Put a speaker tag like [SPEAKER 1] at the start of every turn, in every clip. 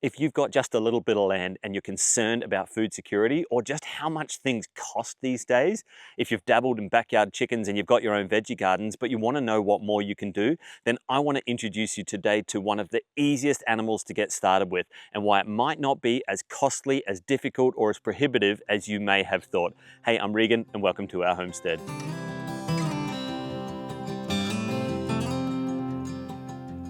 [SPEAKER 1] If you've got just a little bit of land and you're concerned about food security or just how much things cost these days, if you've dabbled in backyard chickens and you've got your own veggie gardens, but you want to know what more you can do, then I want to introduce you today to one of the easiest animals to get started with and why it might not be as costly, as difficult, or as prohibitive as you may have thought. Hey, I'm Regan and welcome to our homestead.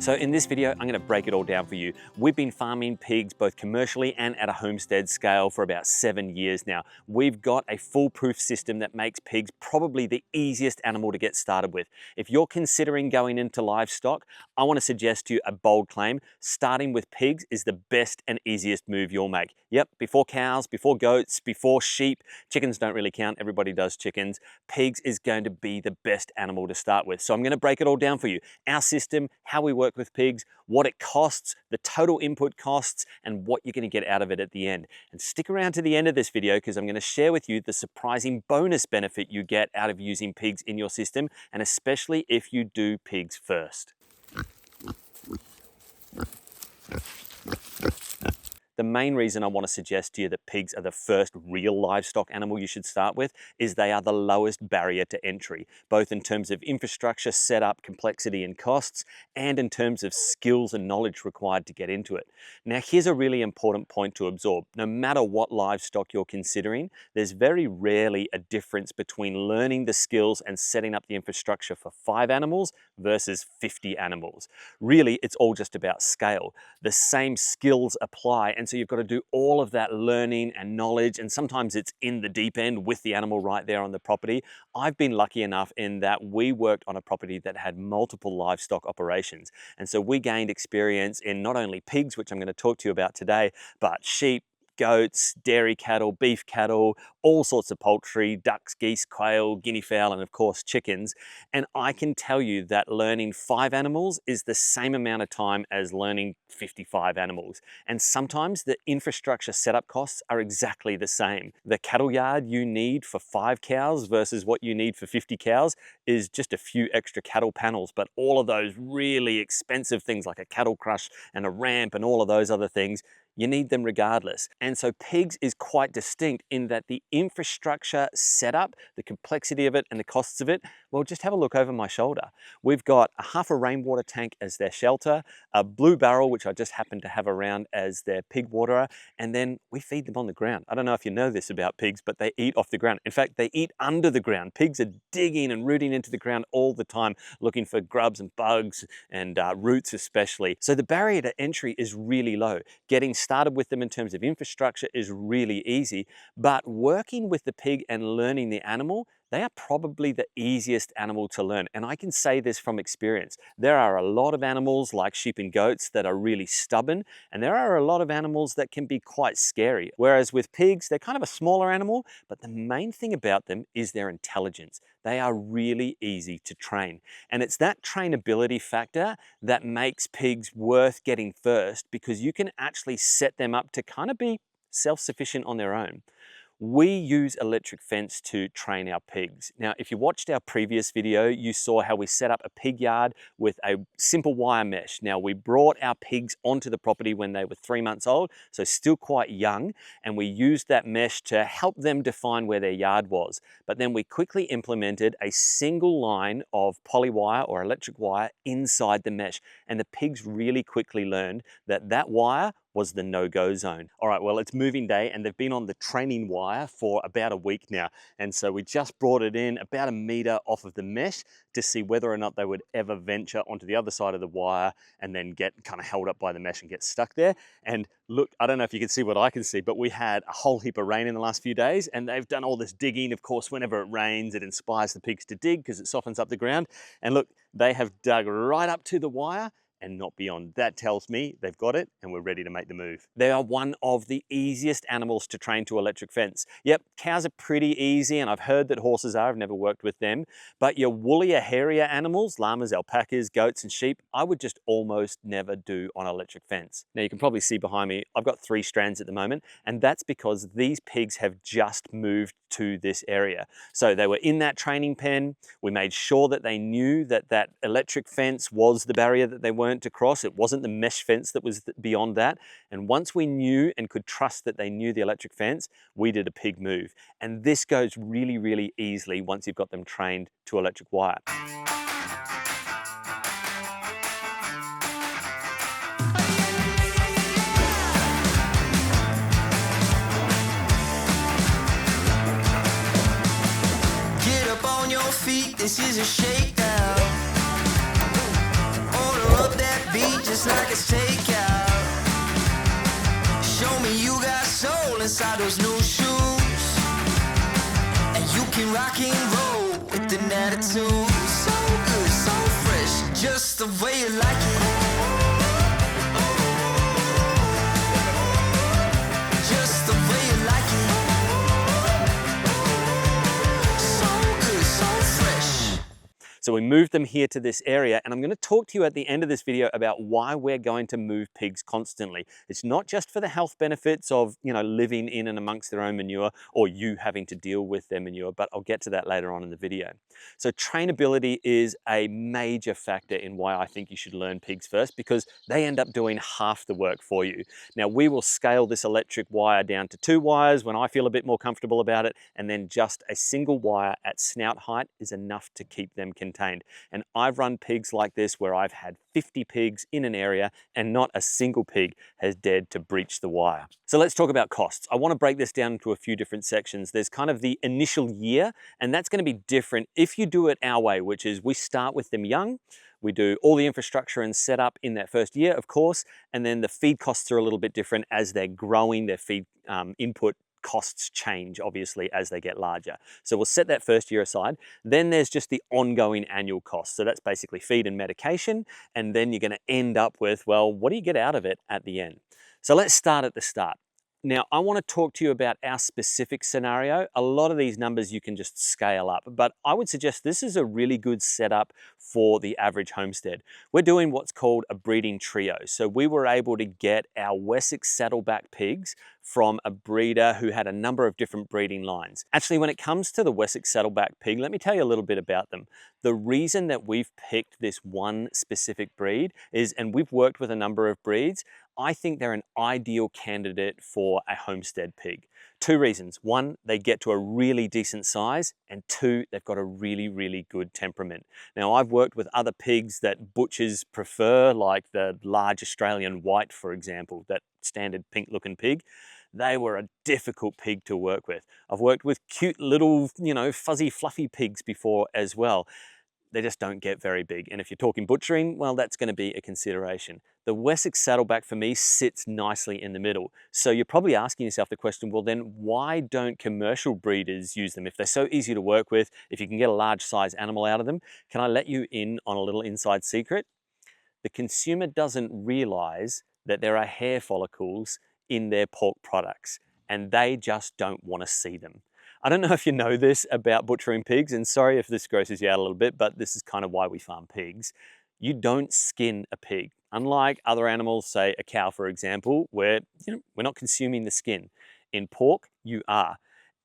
[SPEAKER 1] So in this video, I'm going to break it all down for you. We've been farming pigs both commercially and at a homestead scale for about 7 years now. We've got a foolproof system that makes pigs probably the easiest animal to get started with. If you're considering going into livestock, I want to suggest to you a bold claim. Starting with pigs is the best and easiest move you'll make. Yep, before cows, before goats, before sheep. Chickens don't really count, everybody does chickens. Pigs is going to be the best animal to start with. So I'm going to break it all down for you. Our system, how we work with pigs, what it costs, the total input costs, and what you're going to get out of it at the end. And stick around to the end of this video because I'm going to share with you the surprising bonus benefit you get out of using pigs in your system, and especially if you do pigs first. The main reason I want to suggest to you that pigs are the first real livestock animal you should start with is they are the lowest barrier to entry, both in terms of infrastructure, setup, complexity and costs, and in terms of skills and knowledge required to get into it. Now, here's a really important point to absorb. No matter what livestock you're considering, there's very rarely a difference between learning the skills and setting up the infrastructure for 5 animals versus 50 animals. Really, it's all just about scale. The same skills apply, and so you've got to do all of that learning and knowledge, and sometimes it's in the deep end with the animal right there on the property. I've been lucky enough in that we worked on a property that had multiple livestock operations, and so we gained experience in not only pigs, which I'm going to talk to you about today, but sheep, goats, dairy cattle, beef cattle, all sorts of poultry, ducks, geese, quail, guinea fowl, and of course chickens. And I can tell you that learning 5 animals is the same amount of time as learning 55 animals. And sometimes the infrastructure setup costs are exactly the same. The cattle yard you need for 5 cows versus what you need for 50 cows is just a few extra cattle panels, but all of those really expensive things like a cattle crush and a ramp and all of those other things, you need them regardless. And so pigs is quite distinct in that the infrastructure setup, the complexity of it and the costs of it, well, just have a look over my shoulder. We've got a half a rainwater tank as their shelter, a blue barrel, which I just happen to have around as their pig waterer, and then we feed them on the ground. I don't know if you know this about pigs, but they eat off the ground. In fact, they eat under the ground. Pigs are digging and rooting into the ground all the time, looking for grubs and bugs and roots especially. So the barrier to entry is really low. Getting started with them in terms of infrastructure is really easy, but working with the pig and learning the animal, they are probably the easiest animal to learn. And I can say this from experience. There are a lot of animals like sheep and goats that are really stubborn, and there are a lot of animals that can be quite scary. Whereas with pigs, they're kind of a smaller animal, but the main thing about them is their intelligence. They are really easy to train. And it's that trainability factor that makes pigs worth getting first, because you can actually set them up to kind of be self-sufficient on their own. We use electric fence to train our pigs. Now, if you watched our previous video, you saw how we set up a pig yard with a simple wire mesh. Now, we brought our pigs onto the property when they were 3 months old, so still quite young, and we used that mesh to help them define where their yard was. But then we quickly implemented a single line of poly wire or electric wire inside the mesh, and the pigs really quickly learned that that wire was the no-go zone. All right, well, it's moving day and they've been on the training wire for about a week now. And so we just brought it in about 1 meter off of the mesh to see whether or not they would ever venture onto the other side of the wire and then get kind of held up by the mesh and get stuck there. And look, I don't know if you can see what I can see, but we had a whole heap of rain in the last few days and they've done all this digging. Of course, whenever it rains, it inspires the pigs to dig because it softens up the ground. And look, they have dug right up to the wire and not beyond. That tells me they've got it and we're ready to make the move. They are one of the easiest animals to train to electric fence. Yep, cows are pretty easy, and I've heard that horses are. I've never worked with them. But your woollier, hairier animals, llamas, alpacas, goats, and sheep, I would just almost never do on electric fence. Now you can probably see behind me, I've got 3 strands at the moment, and that's because these pigs have just moved to this area. So they were in that training pen. We made sure that they knew that that electric fence was the barrier that they weren't weren't to cross. It wasn't the mesh fence that was beyond that. And once we knew and could trust that they knew the electric fence, we did a pig move. And this goes really, really easily once you've got them trained to electric wire.
[SPEAKER 2] This is a shakedown. Order up that beat just like it's takeout. Show me you got soul inside those new shoes, and you can rock and roll with an attitude. So good, so fresh, just the way you like it. Just the way you like it.
[SPEAKER 1] So we moved them here to this area, and I'm going to talk to you at the end of this video about why we're going to move pigs constantly. It's not just for the health benefits of, living in and amongst their own manure, or you having to deal with their manure, but I'll get to that later on in the video. So trainability is a major factor in why I think you should learn pigs first, because they end up doing half the work for you. Now, we will scale this electric wire down to 2 wires when I feel a bit more comfortable about it, and then just a single wire at snout height is enough to keep them contained. And I've run pigs like this where I've had 50 pigs in an area and not a single pig has dared to breach the wire. So let's talk about costs. I want to break this down into a few different sections. There's kind of the initial year, and that's going to be different if you do it our way, which is we start with them young. We do all the infrastructure and setup in that first year, of course, and then the feed costs are a little bit different as they're growing. Their feed input costs change, obviously, as they get larger. So we'll set that first year aside. Then there's just the ongoing annual cost. So that's basically feed and medication. And then you're going to end up with, well, what do you get out of it at the end? So let's start at the start. Now, I want to talk to you about our specific scenario. A lot of these numbers you can just scale up, but I would suggest this is a really good setup for the average homestead. We're doing what's called a breeding trio. So we were able to get our Wessex saddleback pigs from a breeder who had a number of different breeding lines. Actually, when it comes to the Wessex saddleback pig, let me tell you a little bit about them. The reason that we've picked this one specific breed is, and we've worked with a number of breeds, I think they're an ideal candidate for a homestead pig. 2 reasons. 1, they get to a really decent size, and 2, they've got a really, really good temperament. Now, I've worked with other pigs that butchers prefer, like the large Australian white, for example, that standard pink looking pig. They were a difficult pig to work with. I've worked with cute little, fuzzy, fluffy pigs before as well. They just don't get very big. And if you're talking butchering, well, that's going to be a consideration. The Wessex saddleback for me sits nicely in the middle. So you're probably asking yourself the question, well, then why don't commercial breeders use them? If they're so easy to work with, if you can get a large size animal out of them, can I let you in on a little inside secret? The consumer doesn't realize that there are hair follicles in their pork products, and they just don't want to see them. I don't know if you know this about butchering pigs, and sorry if this grosses you out a little bit, but this is kind of why we farm pigs. You don't skin a pig. Unlike other animals, say a cow, for example, where we're not consuming the skin. In pork, you are.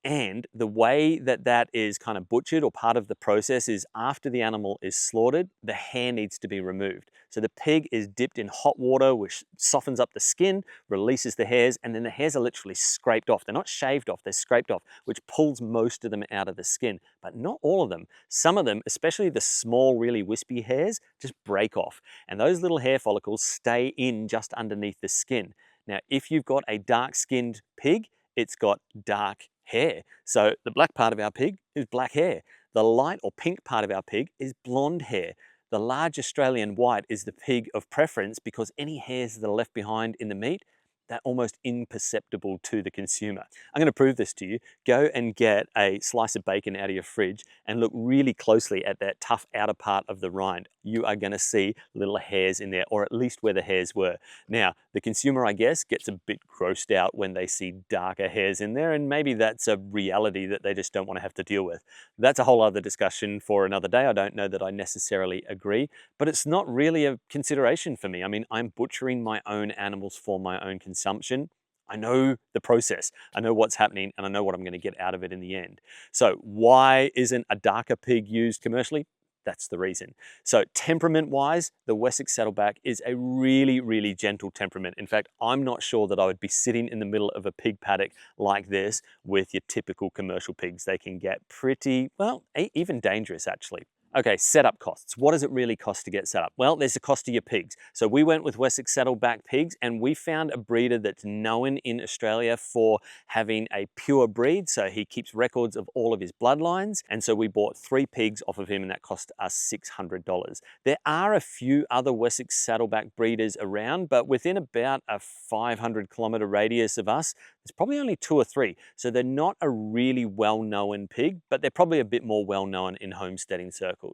[SPEAKER 1] And the way that that is kind of butchered, or part of the process, is after the animal is slaughtered, the hair needs to be removed. So the pig is dipped in hot water, which softens up the skin, releases the hairs, and then the hairs are literally scraped off. They're not shaved off, they're scraped off, which pulls most of them out of the skin, but not all of them. Some of them, especially the small, really wispy hairs, just break off. And those little hair follicles stay in just underneath the skin. Now, if you've got a dark-skinned pig, it's got dark hair. So the black part of our pig is black hair. The light or pink part of our pig is blonde hair. The large Australian white is the pig of preference because any hairs that are left behind in the meat, they're almost imperceptible to the consumer. I'm going to prove this to you. Go and get a slice of bacon out of your fridge and look really closely at that tough outer part of the rind. You are going to see little hairs in there, or at least where the hairs were. Now, the consumer, I guess, gets a bit grossed out when they see darker hairs in there, and maybe that's a reality that they just don't want to have to deal with. That's a whole other discussion for another day. I don't know that I necessarily agree, but it's not really a consideration for me. I mean, I'm butchering my own animals for my own consumption. I know the process, I know what's happening, and I know what I'm going to get out of it in the end. So why isn't a darker pig used commercially? That's the reason. So temperament-wise, the Wessex Saddleback is a really, really gentle temperament. In fact, I'm not sure that I would be sitting in the middle of a pig paddock like this with your typical commercial pigs. They can get pretty, well, even dangerous actually. Okay, setup costs. What does it really cost to get set up? Well, there's the cost of your pigs. So we went with Wessex Saddleback pigs and we found a breeder that's known in Australia for having a pure breed. So he keeps records of all of his bloodlines. And so we bought 3 pigs off of him and that cost us $600. There are a few other Wessex Saddleback breeders around, but within about a 500-kilometer radius of us, there's probably only 2 or 3. So they're not a really well-known pig, but they're probably a bit more well-known in homesteading circles.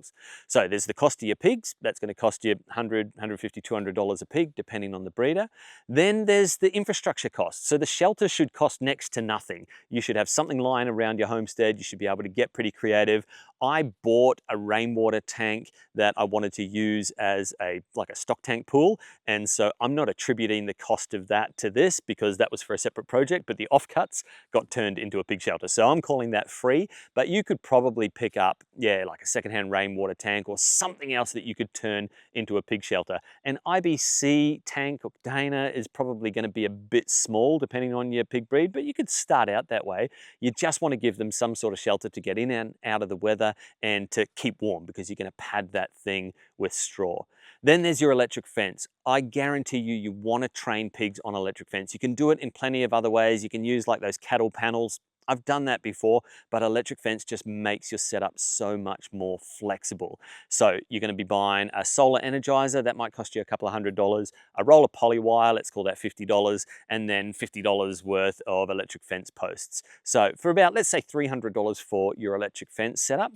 [SPEAKER 1] So there's the cost of your pigs. That's going to cost you $100, $150, $200 a pig, depending on the breeder. Then there's the infrastructure costs. So the shelter should cost next to nothing. You should have something lying around your homestead. You should be able to get pretty creative. I bought a rainwater tank that I wanted to use as like a stock tank pool. And so I'm not attributing the cost of that to this because that was for a separate project, but the offcuts got turned into a pig shelter. So I'm calling that free, but you could probably pick up, yeah, like a secondhand rainwater tank or something else that you could turn into a pig shelter. An IBC tank or container is probably going to be a bit small depending on your pig breed, but you could start out that way. You just want to give them some sort of shelter to get in and out of the weather and to keep warm because you're going to pad that thing with straw. Then there's your electric fence. I guarantee you want to train pigs on electric fence. You can do it in plenty of other ways. You can use like those cattle panels. I've done that before, but electric fence just makes your setup so much more flexible. So you're going to be buying a solar energizer, that might cost you a couple of $100, a roll of poly wire, let's call that $50, and then $50 worth of electric fence posts. So for about, let's say $300 for your electric fence setup.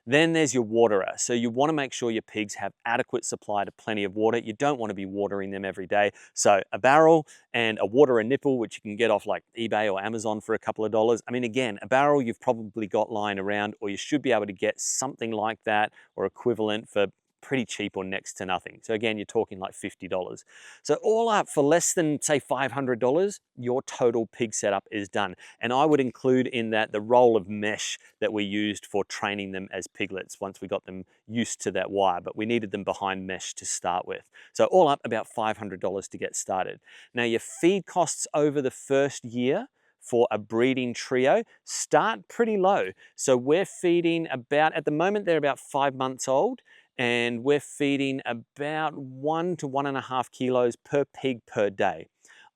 [SPEAKER 1] Then there's your waterer. So you want to make sure your pigs have adequate supply to plenty of water. You don't want to be watering them every day. So a barrel and a waterer nipple, which you can get off like eBay or Amazon for a couple of dollars. I mean, again, a barrel you've probably got lying around, or you should be able to get something like that or equivalent for pretty cheap or next to nothing. So again, you're talking like $50. So all up for less than say $500, your total pig setup is done. And I would include in that the roll of mesh that we used for training them as piglets once we got them used to that wire, but we needed them behind mesh to start with. So all up about $500 to get started. Now your feed costs over the first year for a breeding trio start pretty low. So we're feeding about, at the moment they're about 5 months old, and we're feeding about 1 to 1.5 kilos per pig per day.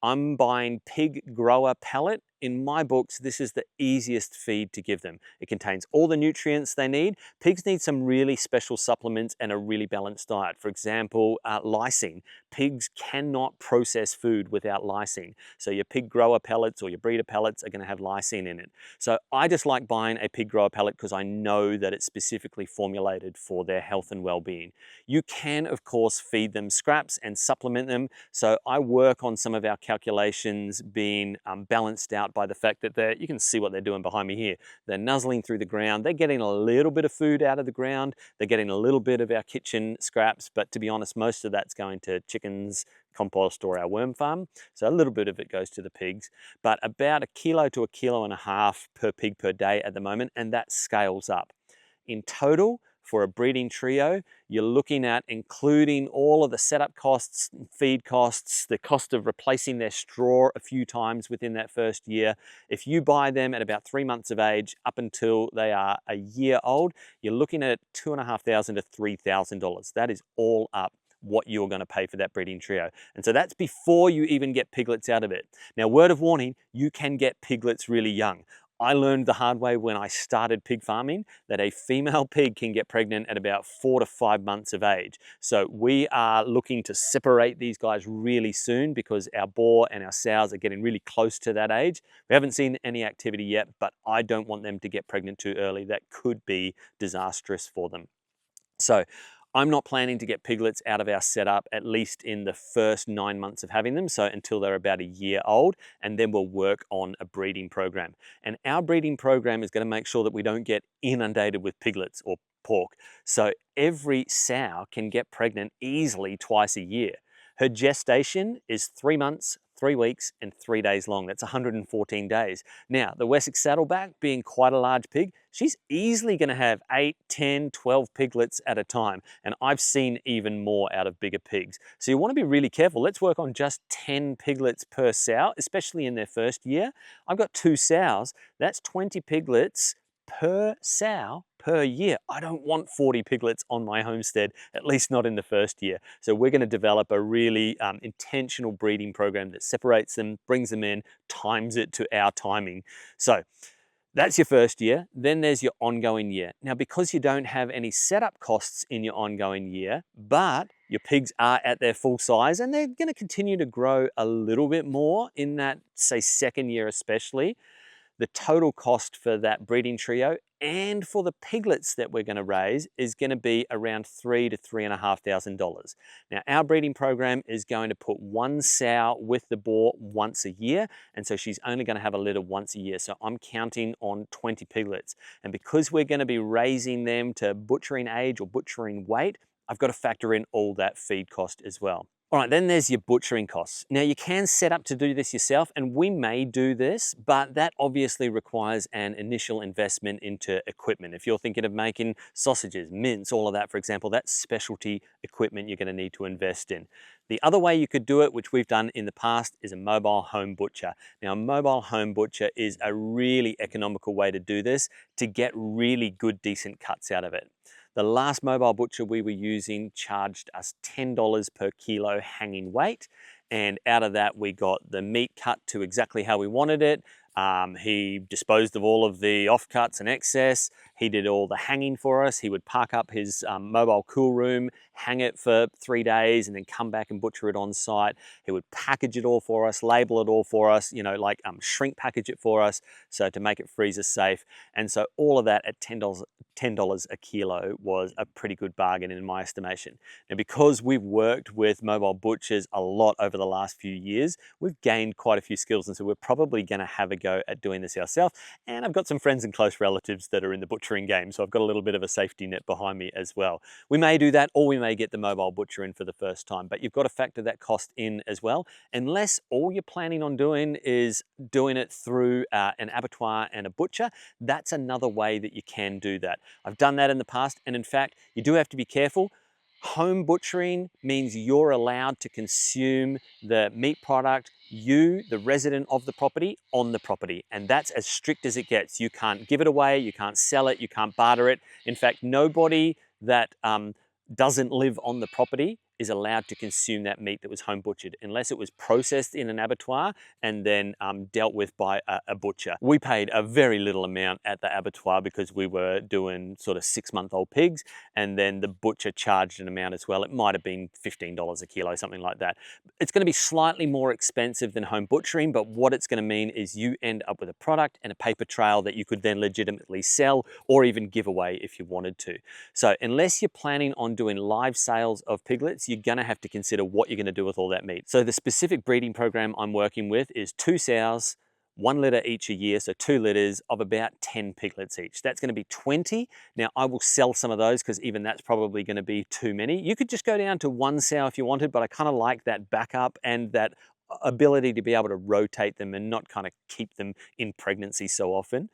[SPEAKER 1] I'm buying pig grower pellet. In my books, this is the easiest feed to give them. It contains all the nutrients they need. Pigs need some really special supplements and a really balanced diet. For example, lysine. Pigs cannot process food without lysine. So your pig grower pellets or your breeder pellets are going to have lysine in it. So I just like buying a pig grower pellet because I know that it's specifically formulated for their health and well-being. You can, of course, feed them scraps and supplement them. So I work on some of our calculations being balanced out by the fact that you can see what they're doing behind me here. They're nuzzling through the ground. They're getting a little bit of food out of the ground. They're getting a little bit of our kitchen scraps, but to be honest, most of that's going to chickens, compost, or our worm farm. So a little bit of it goes to the pigs, but about 1 kilo to 1.5 kilos per pig per day at the moment, and that scales up. In total, for a breeding trio, you're looking at including all of the setup costs, feed costs, the cost of replacing their straw a few times within that first year. If you buy them at about 3 months of age up until they are a year old, you're looking at $2,500 to $3,000. That is all up what you're going to pay for that breeding trio. And so that's before you even get piglets out of it. Now, word of warning, you can get piglets really young. I learned the hard way when I started pig farming that a female pig can get pregnant at about 4 to 5 months of age. So we are looking to separate these guys really soon because our boar and our sows are getting really close to that age. We haven't seen any activity yet, but I don't want them to get pregnant too early. That could be disastrous for them. So I'm not planning to get piglets out of our setup at least in the first 9 months of having them, so until they're about a year old, and then we'll work on a breeding program. And our breeding program is going to make sure that we don't get inundated with piglets or pork. So every sow can get pregnant easily twice a year. Her gestation is 3 months, 3 weeks and 3 days long. That's 114 days. Now, the Wessex Saddleback, being quite a large pig, she's easily going to have 8, 10, 12 piglets at a time. And I've seen even more out of bigger pigs. So you want to be really careful. Let's work on just 10 piglets per sow, especially in their first year. I've got 2 sows. That's 20 piglets per sow per year. I don't want 40 piglets on my homestead, at least not in the first year. So we're going to develop a really intentional breeding program that separates them, brings them in, times it to our timing. So that's your first year. Then there's your ongoing year. Now, because you don't have any setup costs in your ongoing year, but your pigs are at their full size and they're going to continue to grow a little bit more in that, say, second year especially, the total cost for that breeding trio and for the piglets that we're going to raise is going to be around $3,000 to $3,500. Now, our breeding program is going to put 1 sow with the boar once a year, and so she's only going to have a litter once a year. So I'm counting on 20 piglets. And because we're going to be raising them to butchering age or butchering weight, I've got to factor in all that feed cost as well. All right, then there's your butchering costs. Now you can set up to do this yourself, and we may do this, but that obviously requires an initial investment into equipment. If you're thinking of making sausages, mince, all of that, for example, that's specialty equipment you're gonna need to invest in. The other way you could do it, which we've done in the past, is a mobile home butcher. Now, a mobile home butcher is a really economical way to do this to get really good, decent cuts out of it. The last mobile butcher we were using charged us $10 per kilo hanging weight, and out of that we got the meat cut to exactly how we wanted it. He disposed of all of the offcuts and excess. He did all the hanging for us. He would park up his mobile cool room, hang it for 3 days, and then come back and butcher it on site. He would package it all for us, label it all for us, you know, like shrink package it for us, so to make it freezer safe. And so all of that at $10 a kilo was a pretty good bargain in my estimation. Now, because we've worked with mobile butchers a lot over the last few years, we've gained quite a few skills, and so we're probably going to have a go at doing this ourselves. And I've got some friends and close relatives that are in the butchering game, so I've got a little bit of a safety net behind me as well. We may do that, or we may get the mobile butcher in for the first time, but you've got to factor that cost in as well, unless all you're planning on doing is doing it through an abattoir and a butcher. That's another way that you can do that. I've done that in the past, and in fact, you do have to be careful. Home butchering means you're allowed to consume the meat product, you, the resident of the property, on the property. And that's as strict as it gets. You can't give it away, you can't sell it, you can't barter it. In fact, nobody that doesn't live on the property is allowed to consume that meat that was home butchered unless it was processed in an abattoir and then dealt with by a butcher. We paid a very little amount at the abattoir because we were doing sort of 6-month-old pigs, and then the butcher charged an amount as well. It might have been $15 a kilo, something like that. It's going to be slightly more expensive than home butchering, but what it's going to mean is you end up with a product and a paper trail that you could then legitimately sell or even give away if you wanted to. So unless you're planning on doing live sales of piglets, you're going to have to consider what you're going to do with all that meat. So the specific breeding program I'm working with is 2 sows, 1 litter each a year, so 2 litters of about 10 piglets each. That's going to be 20. Now, I will sell some of those because even that's probably going to be too many. You could just go down to 1 sow if you wanted, but I kind of like that backup and that ability to be able to rotate them and not kind of keep them in pregnancy so often.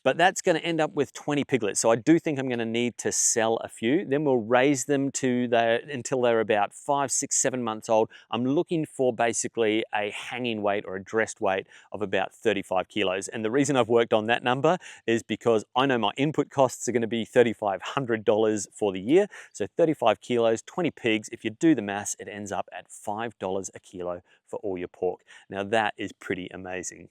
[SPEAKER 1] But that's going to end up with 20 piglets. So I do think I'm going to need to sell a few. Then we'll raise them until they're about 5, 6, 7 months old. I'm looking for basically a hanging weight or a dressed weight of about 35 kilos. And the reason I've worked on that number is because I know my input costs are going to be $3,500 for the year. So 35 kilos, 20 pigs. If you do the maths, it ends up at $5 a kilo for all your pork. Now that is pretty amazing.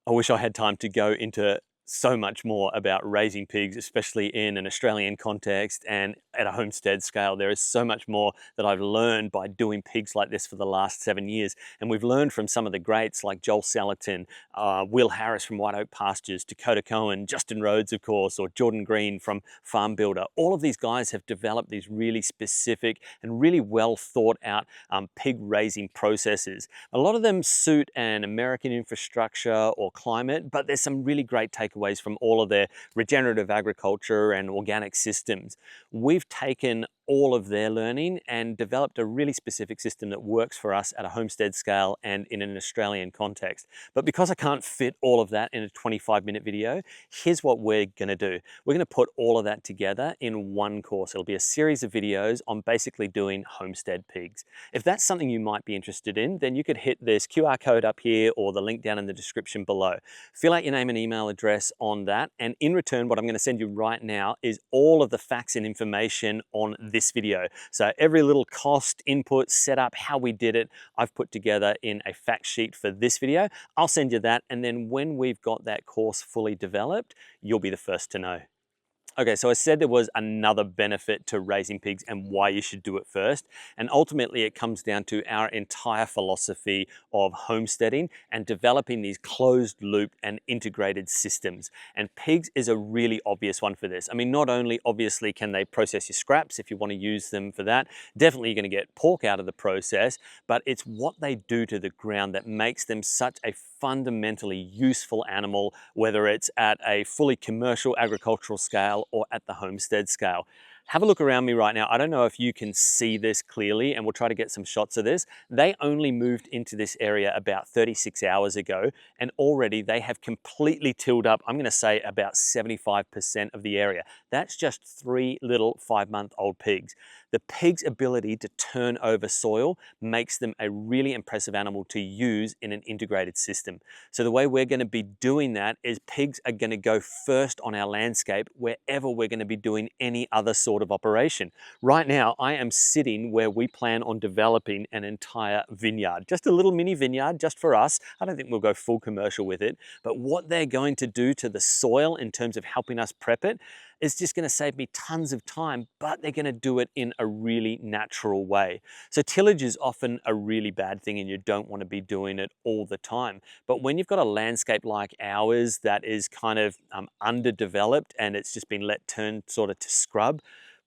[SPEAKER 1] I wish I had time to go into so much more about raising pigs, especially in an Australian context and at a homestead scale. There is so much more that I've learned by doing pigs like this for the last 7 years. And we've learned from some of the greats like Joel Salatin, Will Harris from White Oak Pastures, Dakota Cohen, Justin Rhodes, of course, or Jordan Green from Farm Builder. All of these guys have developed these really specific and really well thought out pig raising processes. A lot of them suit an American infrastructure or climate, but there's some really great takeaways from all of their regenerative agriculture and organic systems. We've taken all of their learning and developed a really specific system that works for us at a homestead scale and in an Australian context. But because I can't fit all of that in a 25-minute video, here's what we're gonna do. We're gonna put all of that together in one course. It'll be a series of videos on basically doing homestead pigs. If that's something you might be interested in, then you could hit this QR code up here or the link down in the description below. Fill out your name and email address on that, and in return, what I'm gonna send you right now is all of the facts and information on this video. So every little cost, input, setup, how we did it, I've put together in a fact sheet for this video. I'll send you that, and then when we've got that course fully developed, you'll be the first to know. Okay, so I said there was another benefit to raising pigs and why you should do it first. And ultimately it comes down to our entire philosophy of homesteading and developing these closed loop and integrated systems. And pigs is a really obvious one for this. I mean, not only obviously can they process your scraps if you want to use them for that, definitely you're going to get pork out of the process, but it's what they do to the ground that makes them such a fundamentally useful animal, whether it's at a fully commercial agricultural scale or at the homestead scale. Have a look around me right now. I don't know if you can see this clearly, and we'll try to get some shots of this. They only moved into this area about 36 hours ago, and already they have completely tilled up, I'm gonna say about 75% of the area. That's just 3 little 5-month-old pigs. The pig's ability to turn over soil makes them a really impressive animal to use in an integrated system. So the way we're gonna be doing that is pigs are gonna go first on our landscape wherever we're gonna be doing any other sort of operation. Right now, I am sitting where we plan on developing an entire vineyard, just a little mini vineyard just for us. I don't think we'll go full commercial with it, but what they're going to do to the soil in terms of helping us prep it is just going to save me tons of time, but they're going to do it in a really natural way. So tillage is often a really bad thing and you don't want to be doing it all the time. But when you've got a landscape like ours that is kind of underdeveloped and it's just been let turn sort of to scrub,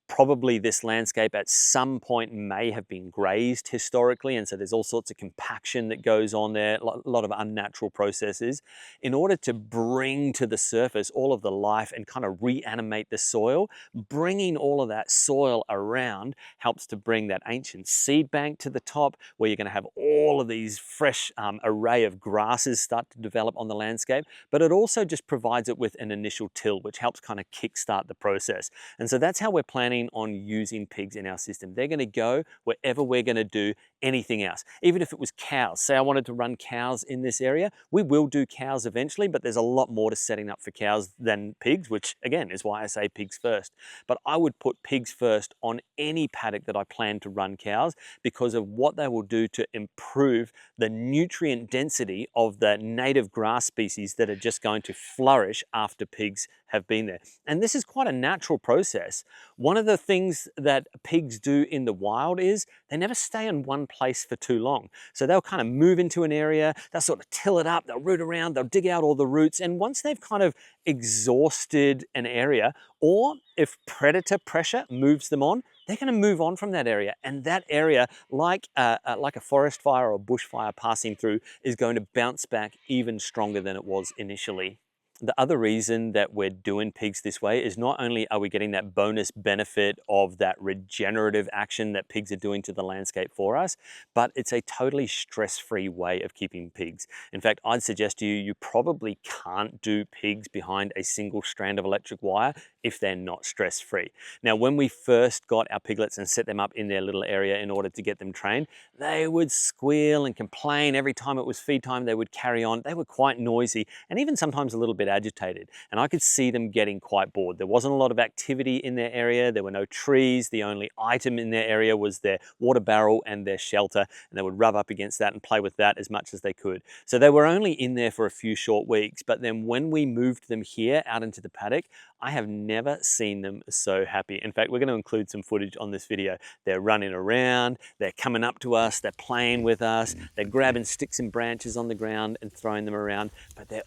[SPEAKER 1] probably this landscape at some point may have been grazed historically, and so there's all sorts of compaction that goes on there, a lot of unnatural processes. In order to bring to the surface all of the life and kind of reanimate the soil, bringing all of that soil around helps to bring that ancient seed bank to the top, where you're going to have all of these fresh array of grasses start to develop on the landscape, but it also just provides it with an initial till, which helps kind of kickstart the process. And so that's how we're planning on using pigs in our system. They're going to go wherever we're going to do anything else. Even if it was cows, say I wanted to run cows in this area, we will do cows eventually, but there's a lot more to setting up for cows than pigs, which again is why I say pigs first. But I would put pigs first on any paddock that I plan to run cows because of what they will do to improve the nutrient density of the native grass species that are just going to flourish after pigs have been there. And this is quite a natural process. One of the things that pigs do in the wild is they never stay in one place for too long. So they'll kind of move into an area, they'll sort of till it up, they'll root around, they'll dig out all the roots, and once they've kind of exhausted an area, or if predator pressure moves them on, they're going to move on from that area. And that area, like a forest fire or bushfire passing through, is going to bounce back even stronger than it was initially. The other reason that we're doing pigs this way is not only are we getting that bonus benefit of that regenerative action that pigs are doing to the landscape for us, but it's a totally stress-free way of keeping pigs. In fact, I'd suggest to you, you probably can't do pigs behind a single strand of electric wire if they're not stress-free. Now, when we first got our piglets and set them up in their little area in order to get them trained, they would squeal and complain every time it was feed time. They would carry on. They were quite noisy and even sometimes a little bit agitated. And I could see them getting quite bored. There wasn't a lot of activity in their area. There were no trees. The only item in their area was their water barrel and their shelter, and they would rub up against that and play with that as much as they could. So they were only in there for a few short weeks, but then when we moved them here out into the paddock, I have never seen them so happy. In fact, we're going to include some footage on this video. They're running around, they're coming up to us, they're playing with us, they're grabbing sticks and branches on the ground and throwing them around, but they're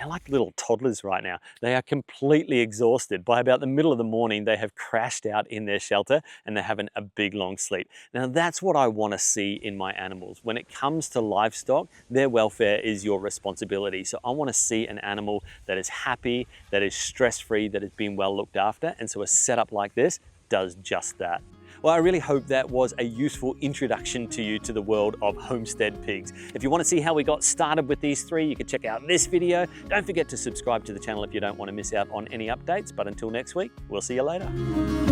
[SPEAKER 1] like little toddlers right now. They are completely exhausted. By about the middle of the morning, they have crashed out in their shelter and they're having a big long sleep. Now that's what I want to see in my animals. When it comes to livestock, their welfare is your responsibility. So I want to see an animal that is happy, that is stress-free, that is being well looked after. And so a setup like this does just that. Well, I really hope that was a useful introduction to you to the world of homestead pigs. If you want to see how we got started with these three, you can check out this video. Don't forget to subscribe to the channel if you don't want to miss out on any updates. But until next week, we'll see you later.